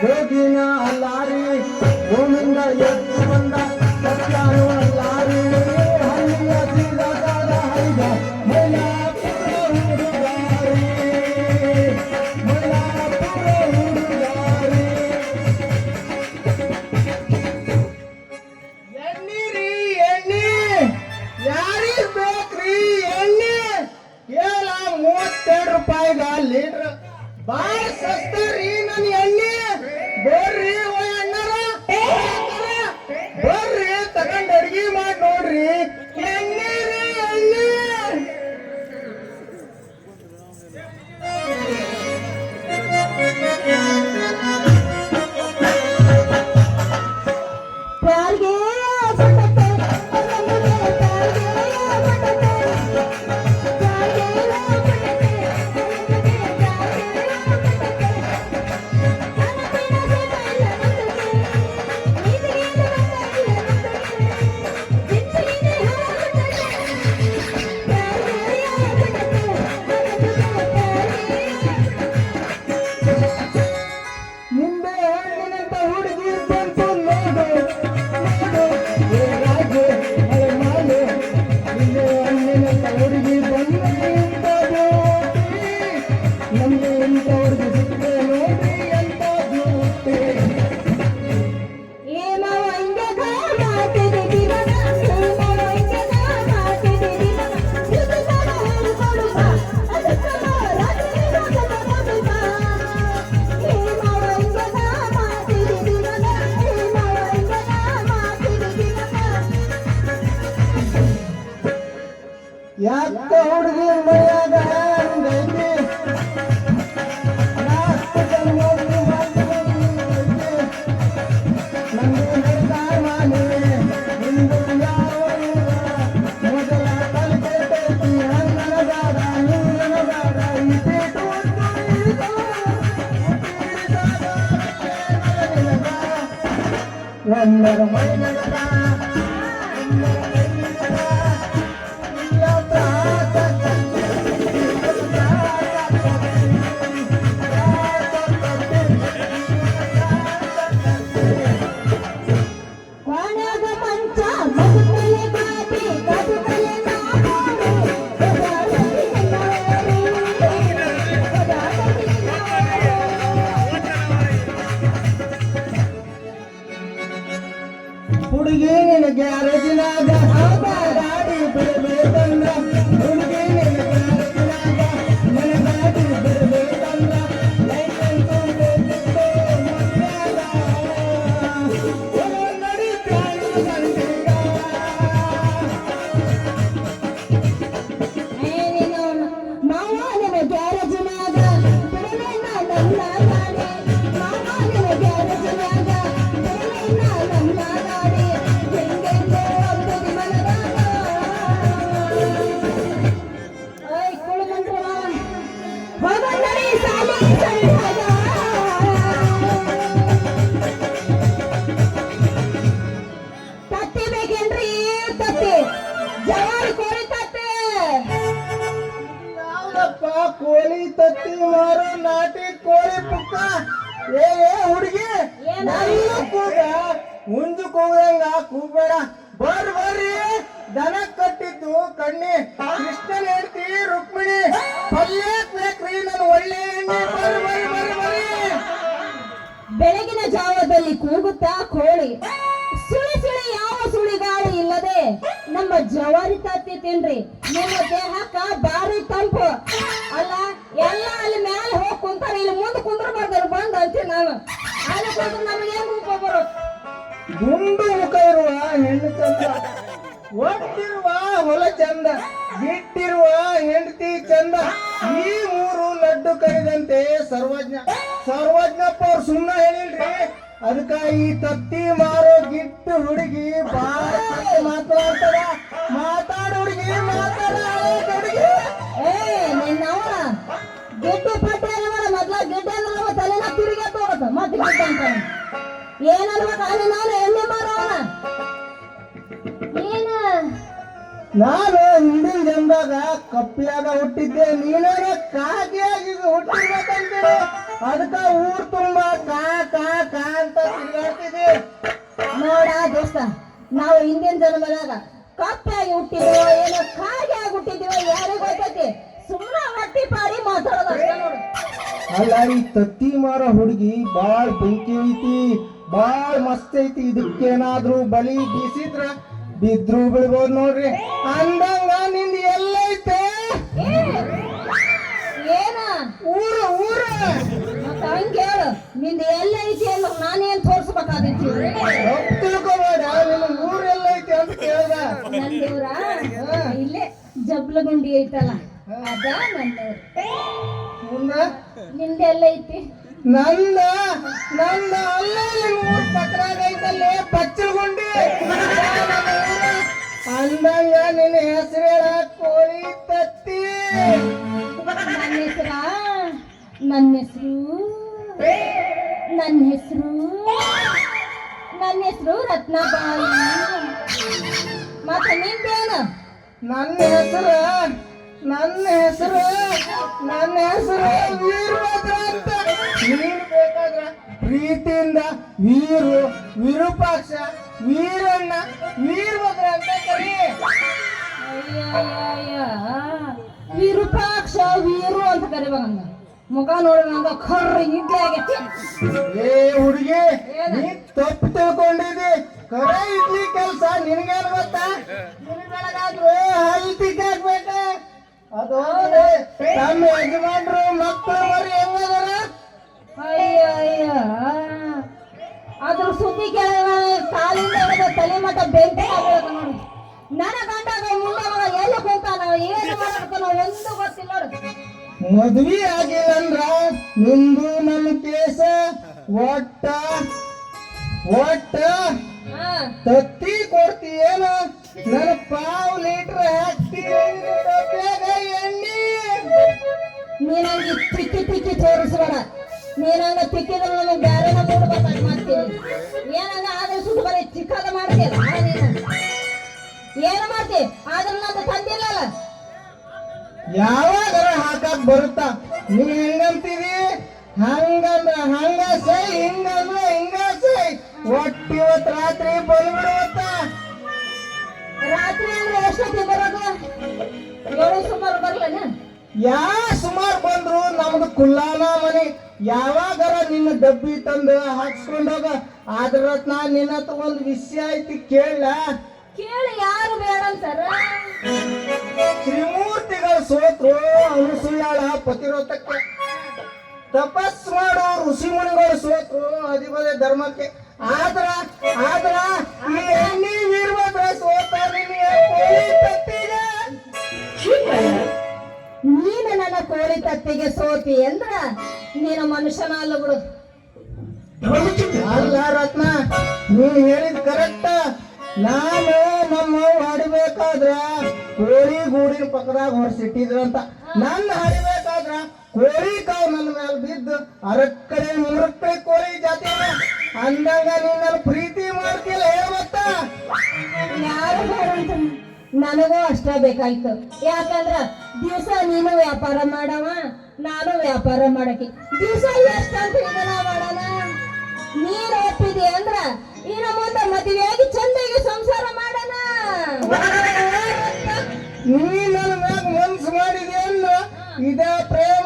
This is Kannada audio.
ಹೋಗಿನ ಅಲ್ಲಾರಿ ಭೂಮಿಂದ ಎದ್ದು ಬಂದ ಸತ್ಯಾನು ಅಲ್ಲಾರಿ ಹಳ್ಳಿಯ ಸೀದಾದ ಹೈದ ಮೈಲಾಪುರ ಹುಡುಗಾರಿ ಮೈಲಾಪುರ ಹುಡುಗಾರಿ ಎಣ್ಣಿ ಎಣ್ಣಿ ಯಾರಿಗೆ ಬೇಕ್ರಿ ಎಣ್ಣೆ ಕೇಳ 32 ರೂಪಾಯಿಗ ಲೀಟರ್ ಬಾಳ ಸಸ್ತ ರೀ ನನ್ನ ಎಣ್ಣೆ ಬರ್ರಿ ಓ ಅಣ್ಣಾರ ಬರ್ರಿ ತಗೊಂಡ್ ಅಡ್ಗಿ ಮಾಡಿ ನೋಡ್ರಿ ಎಣ್ಣೆ ರೀ ಎಣ್ಣೆ ನಿಂಬೆ ಹಣ್ಣಿನಂತ ಹುಡುಗಿ ಬಂತು ನೋಡು ನೋಡು ಏ ರಾಜು ಮಳೆ ಮಾಡು ನಿಂಬೆ ಹಣ್ಣಿನಂತ ಹುಡುಗಿ ಬಂದು ಇಂಥ ಬ್ಯೂಟಿ ನಮ್ಗೆ ಇಂಥ ಹುಡುಗಿ ಸಿಕ್ಕರೆ ನೋಡ್ರಿ ಎಂತ ಬ್ಯೂಟಿ ಯಾಕ ಹುಡುಗಿ ಮೈಯಾಗ ಹಂಗೈತಿ ನಾಲ್ಕು ಜನ್ಮೋಗಿ ನಂದು ಹೇಳ್ತಾರ ಮಾನೆ ನಿಂದು ಯಾವ ಮೊದಲ ಕಲಿತೈತಿ ಹಂಗನ ಬೇಡ ಹಿಂಗನ ಬೇಡ ಇಟ್ಟಿಟ್ಟು ಒಂದರ ಮೈನಗದ ಹುಡುಗಿ ನಿನ್ನ ಗ್ಯಾರೇಜಿನಾಗ ಗಾಡಿ ಬಿಡಬೇಕಂದ್ರ ಹುಡುಗಿ ನಿನ್ನ ಗ್ಯಾರೇಜಿನಾಗ ನನ್ನ ಗಾಡಿ ಬಿಡಬೇಕಂದ್ರ ಲೈಸೆನ್ಸ್ ಬೇಕಿತ್ತು ಮನ್ಯಾಗ ನಡೀತಾಳು ಸಂಡಿಗ ಮಾವ ನಿನ್ನ ಗ್ಯಾರೇಜಿನಾಗ ಬಿಡಬೇಕ ನನ್ನ ಗಾಡಿ ಮಾವ ನಿನ್ನ ಗ್ಯಾರೇಜಿನಾಗ ಬಿಡಬೇಕ ನನ್ನ ಗಾಡಿ ತತ್ತಿ ಬೇಕೇನ್ರಿ ತತ್ತಿ ಜವಾರಿ ಕೋಳಿ ತತ್ತಿ ಯಾವ್ದಪ್ಪ ಕೋಳಿ ತತ್ತಿ ಮಾರೋ ನಾಟಿ ಕೋಳಿ ಪುಕ್ಕ ಏ ಹುಡುಗಿ ಕೂಗ ಮುಂಜು ಕೂಗಂಗ ಕೂಗಬೇಡ ಬರ್ರಿ ದನ ಕಟ್ಟಿದ್ದು ಕಣ್ಣಿ ಕೃಷ್ಣನ್ ಹೇಳ್ತಿ ರುಕ್ಮಿಣಿ ಪಲ್ಯ ಬೇಕ್ರಿ ನನ್ ಒಳ್ಳೆ ಎಣ್ಣೆ ಬರ್ರಿ ಬೆಳಗಿನ ಜಾವದಲ್ಲಿ ಕೂಗುತ್ತಾ ಕೋಳಿ ಸುಳಿ ಸುಳಿ ಯಾವ ಸುಳಿಗಾಳಿ ಇಲ್ಲದೆ ನಮ್ಮ ಜವಾರಿ ತತ್ತಿ ತಿನ್ರಿ ನಿಮ್ಮ ದೇಹಕ್ಕ ಬಾರಿ ತಂಪು ಅಲ್ಲ ಎಲ್ಲ ಅಲ್ಲಿ ಮೇಲೆ ಹೋಗಿ ಕುಂತಾರ ಇಲ್ಲಿ ಮುಂದೆ ಕುಂದ್ರಬಾರ್ದು ಬಂದ್ ಅಂತೀನಿ ನಾನು ಅಲ್ಲಿ ಕುಂದ್ರೆ ನಮಗೆ ಏನ್ ರೂಪ ಬರೋ ಗುಂಡು ಮುಖ ಇರುವ ಹೆಣ್ಣು ಚಂದ ಒಟ್ಟಿರುವ ಹೊಲ ಚಂದ ಬಿಟ್ಟಿರುವ ಹೆಂಡತಿ ಚಂದ ಈ ಮೂರು ಲಡ್ಡು ಕರಿದಂತೆ ಸರ್ವಜ್ಞಪ್ಪ ಅವ್ರು ಸುಮ್ಮನೆ ಹೇಳಿಲ್ರಿ ಅದಕ್ಕ ಈ ತತ್ತಿ ಮಾರೋ ಗಿಟ್ಟು ಹುಡುಗಿ ಬಾಳ ಮಾತಾಡ್ತಾರ ಮಾತಾಡ ಹುಡುಗಿ ಮಾತಾಡ ಹುಡುಗಿ ನಿನ್ನವರ ಗಿಡ್ಡು ಪಟ್ಟೆ ಮೊದ್ಲ ಗಿಡ್ಡ ಅಂದ್ರೆ ತಲೆನ ತಿರುಗಿ ಹೋಗತ್ತ ಮತ್ತೆ ಗಿಡ್ಡ ಅಂತ ಏನನ್ಬೇಕು ಅಲ್ಲಿ ನಾನು ಎಣ್ಣೆ ಮಾರೋಣ ಏನ ನಾನು ಹಿಂದಿನ ಜನ್ಮದಾಗ ಕಪ್ಪಿಯಾಗ ಹುಟ್ಟಿದ್ದೆ ನೀನೇ ಕಾಗಿಯಾಗಿ ಹುಟ್ಟಿರ್ಬೇಕಂತೇಳಿ ಅದಕ್ಕ ಊರ್ ತುಂಬಾ ಕಾ ಕಾ ಕಾ ಅಂತ ತಿರ್ಗಾಡ್ತಿದ್ವಿ. ನೋಡ ದೋಸ್ತ, ನಾವು ಹಿಂದಿನ ಜನ್ಮದಾಗ ಕಪ್ಪಾಗಿ ಹುಟ್ಟಿದ್ವೋ ಏನೋ ಕಾಗೆ ಆಗಿ ಹುಟ್ಟಿದ್ವೋ ಯಾರಿಗೂ ಗೊತ್ತೈತಿ. ಸುಮ್ಮನೆ ಹೊಟ್ಟಿ ಪಾಡಿ ಮಾತಾಡೋದು ಅಷ್ಟೇ ನೋಡು. ಅಲ್ಲ, ಈ ತತ್ತಿ ಮಾರೋ ಹುಡುಗಿ ಬಾಳ್ ಬೆಂಕಿ ಐತಿ, ಬಾಳ್ ಮಸ್ತ್ ಐತಿ. ಇದಕ್ಕೇನಾದ್ರೂ ಬಲಿ ಬೀಸಿದ್ರ ಬಿದ್ರು ಬಿಡ್ಬೋದು ನೋಡ್ರಿ. ಅಂದಂಗ ನಿಂದ ಎಲ್ಲೈತೆ ಏ, ಏನ ಊರು ಊರ ಮತ್ತ ಹಂಗ ಹೇಳು, ನಿಂದ ಎಲ್ಲ ಐತಿ ಅಲ್ಲ, ನಾನೇನ್ ತೋರ್ಸ್ಬೇಕಾದೈತಿ? ತಿಳ್ಕೊಬೇಡ, ನಿನ್ನ ಊರ್ ಎಲ್ಲೈತಿ ಅಂತ ಕೇಳ್ದ. ನಂದೂರ ಇಲ್ಲೇ ಜಬ್ಲಗುಂಡಿ ಐತಲ್ಲ, ಅದ ನಂದೂರ. ಮುಂದ ನಿಂದೆಲ್ಲ ಐತಿ? ನಂದ ನಂದ ಅಲ್ಲ, ನಿಮ್ಮ ಊರ್ ಪಕ್ಕದಾಗ ಐತಲ್ಲೇ ಪಚ್ಚಲಗುಂಡಿ. ಅಂದಂಗ ನಿನ್ನ ಹೆಸರು ಹೇಳ, ಕೋಳಿ ತತ್ತಿ. ನನ್ನ ಹೆಸರ ನನ್ನ ಹೆಸರು ನನ್ನ ಹೆಸರು ನನ್ನ ಹೆಸರು ರತ್ನಬಾಯಿ. ಮತ್ತೆ ನಿಂದೇನು? ನನ್ನ ಹೆಸರು ನನ್ನ ಹೆಸರು ನನ್ನ ಹೆಸರು ವೀರಭದ್ರ ಅಂತ. ನೀನ್ ಬೇಕಾದ್ರ ಪ್ರೀತಿಯಿಂದ ವೀರು, ವಿರೂಪಾಕ್ಷ, ವೀರಣ್ಣ, ವೀರಭದ್ರ ಅಂತ ಕರಿ. ಅಯ್ಯ ವಿರೂಪಾಕ್ಷ ವೀರು ಅಂತ ಕರಿಬೇಕಂಗ. ಮುಖ ನೋಡಿದಂಗ ಕರ್ರ ಇಡ್ಲಿ ಆಗೈತಿ. ಏ ಹುಡುಗಿ, ನೀ ತಪ್ಪು ತಿಳ್ಕೊಂಡಿದ್ದಿ. ಕರೆ ಇಡ್ಲಿ ಕೆಲ್ಸ ನಿನಗೇನು ಗೊತ್ತಾ? ನಿನ್ ಬೆಳಗಾದ್ರು ಹಲ್ ತಿಕ್ಕಾಕ್ಬೇಕ. ಅದು ತಮ್ಮ ಯಜಮಾನ್ರು ಮಕ್ಕಳು ಮರಿ ಹೆಂಗದಾರ? ಅಯ್ಯ ಅದ್ರ ಸುದ್ದಿ ಕೇಳ ಕಾಲಿಂದ ಹಿಡಿದು ತಲೆ ಮಟ್ಟ ಬೆಂಕಿ ಆಗ್ಬೇಕು ನೋಡಿ. ನನ್ನ ಗಂಡಾಗ ಮುಂದೆ ಮಗ ಎಲ್ಲಿ ಕುಂತಾನ, ಏನು ಮಾಡ್ತಾನ ಒಂದು ಗೊತ್ತಿಲ್ಲ ನೋಡು. ಮದ್ವಿ ಆಗಿಲ್ಲ ಅಂದ್ರ ನಿಂದು ನನ್ನ ಕೇಸ ಒಟ್ಟ ಒಟ್ಟ ಹಾ, ತತ್ತಿ ಕೊಡ್ತೀಯೇನ? ನನ್ನ ಪಾವ್ ಲೀಟ್ರ್ ಹಾಕ್ತೀನಿ ಎಣ್ಣೆ. ನೀನಂಗೆ ತಿಕ್ಕಿ ತೋರಿಸ್ಬೇಡ. ನೀನಂಗ ತಿಕ್ಕಿದ್ರೆ ನಮಗೆ ಬೇರೆ ಮೂಡ್ಬೇಕು ಮಾಡ್ತೀನಿ. ಏನಂಗ ಆದ್ರೆ ಸುಟ್ಟು ಬರೀ ಚಿಕ್ಕದ ಮಾಡ್ತೀಯಲ್ಲ ನೀನು. ಏನು ಮಾಡ್ತಿ? ಆದ್ರೆ ನಂದು ತಂದಿಲ್ಲಲ್ಲ. ಯಾವಾಗಾರ ಹಾಕಕ್ ಬರುತ್ತಾ? ನೀ ಹೆಂಗಂತೀವಿ? ಹಂಗಂದ್ರ ಹಂಗ ಸೈ, ಹಿಂಗಂದ್ರ ಹಿಂಗ ಸೈ. ಒಟ್ಟು ಇವತ್ ರಾತ್ರಿ ಬಂದ್ಬಿಡುವತ್ತ. ರಾತ್ರಿ ಅಂದ್ರೆ ಎಷ್ಟೊತ್ತಿಗೆ ಬರೋದು? 7 ಸುಮಾರು ಬರ್ಲನ? ಸುಮಾರು ಬಂದ್ರು ನಮ್ದು ಕುಲ್ಲಾನ ಮನೆ. ಯಾವಾಗಾರ ನಿನ್ನ ಡಬ್ಬಿ ತಂದು ಹಾಕ್ಸ್ಕೊಂಡೋಗ. ಆದ್ರ ನಾ ನಿನ್ನ ಹತ್ರ ಒಂದು ವಿಷಯ ಐತಿ, ಕೇಳ. ಕೇಳಿ ಯಾರು ಬೇಡ ಅಂತಾರ? ತ್ರಿಮೂರ್ತಿಗಳು ಸೋತ್ರು ಅನುಸೂಯಾಳ ಪತಿರೋಧಕ್ಕೆ. ತಪಸ್ ಮಾಡೋ ಋಷಿ ಮುನಿಗಳು ಸೋತ್ರು ಅಧಿಪತಿ ಧರ್ಮಕ್ಕೆ. ಆದ್ರ ಆದ್ರ ಈ ಎಣ್ಣಿ ವೀರಭದ್ರ ಸೋತ ನೀನು ನನ್ನ ಕೋಳಿ ತತ್ತಿಗೆ ಸೋತಿ ಅಂದ್ರ ನೀನು ಮನುಷ್ಯನ ಅಲ್ಲ ಬಿಡು. ಅಲ್ಲ ರತ್ನ, ನೀನ್ ಹೇಳಿದ್ ಕರೆಕ್ಟ್. ನಾನು ನಮ್ಮ ಹಾಡಬೇಕಾದ್ರ ಕೋಳಿ ಗೂಡಿನ ಪಕ್ಕದಾಗ ಹೊರಸಿಟ್ಟಿದ್ರಂತ. ನನ್ನ ಹಾಡಬೇಕಾದ್ರ ಕೋಳಿ ಕಾವು ನನ್ನ ಮೇಲೆ ಬಿದ್ದು ಅರಕ್ಕಡೆ ಮುರಕ್ಕಡೆ ಕೋಳಿ ಜಾತಿ ಅಂದಂಗ ನೀನ್ ನನ್ನ ಪ್ರೀತಿ ಮಾಡ್ತಿಲ್ಲ ಹೇಳ್ಬತ್ತ. ಯಾರು ಬೇಡ ಅಂತ ನನಗೂ ಅಷ್ಟ ಬೇಕಾಯ್ತು. ಯಾಕಂದ್ರ ದಿವಸ ನೀನು ವ್ಯಾಪಾರ ಮಾಡವ, ನಾನು ವ್ಯಾಪಾರ ಮಾಡಕ್ಕೆ. ದಿವಸ ಎಷ್ಟಂತ ಇದನ್ನ ಮಾಡೋಣ. ನೀನು ಒಪ್ಪಿದೆ ಅಂದ್ರ ಇನ್ನು ಮುಂದೆ ಮದುವೆಯಾಗಿ ಚಂದಾಗಿ ಸಂಸಾರ ಮಾಡೋಣ. ನೀ ನನ್ನ ಮ್ಯಾಗ ಮನ್ಸು ಮಾಡಿದೆ ಅನ್ನ ಇದ ಪ್ರೇಮ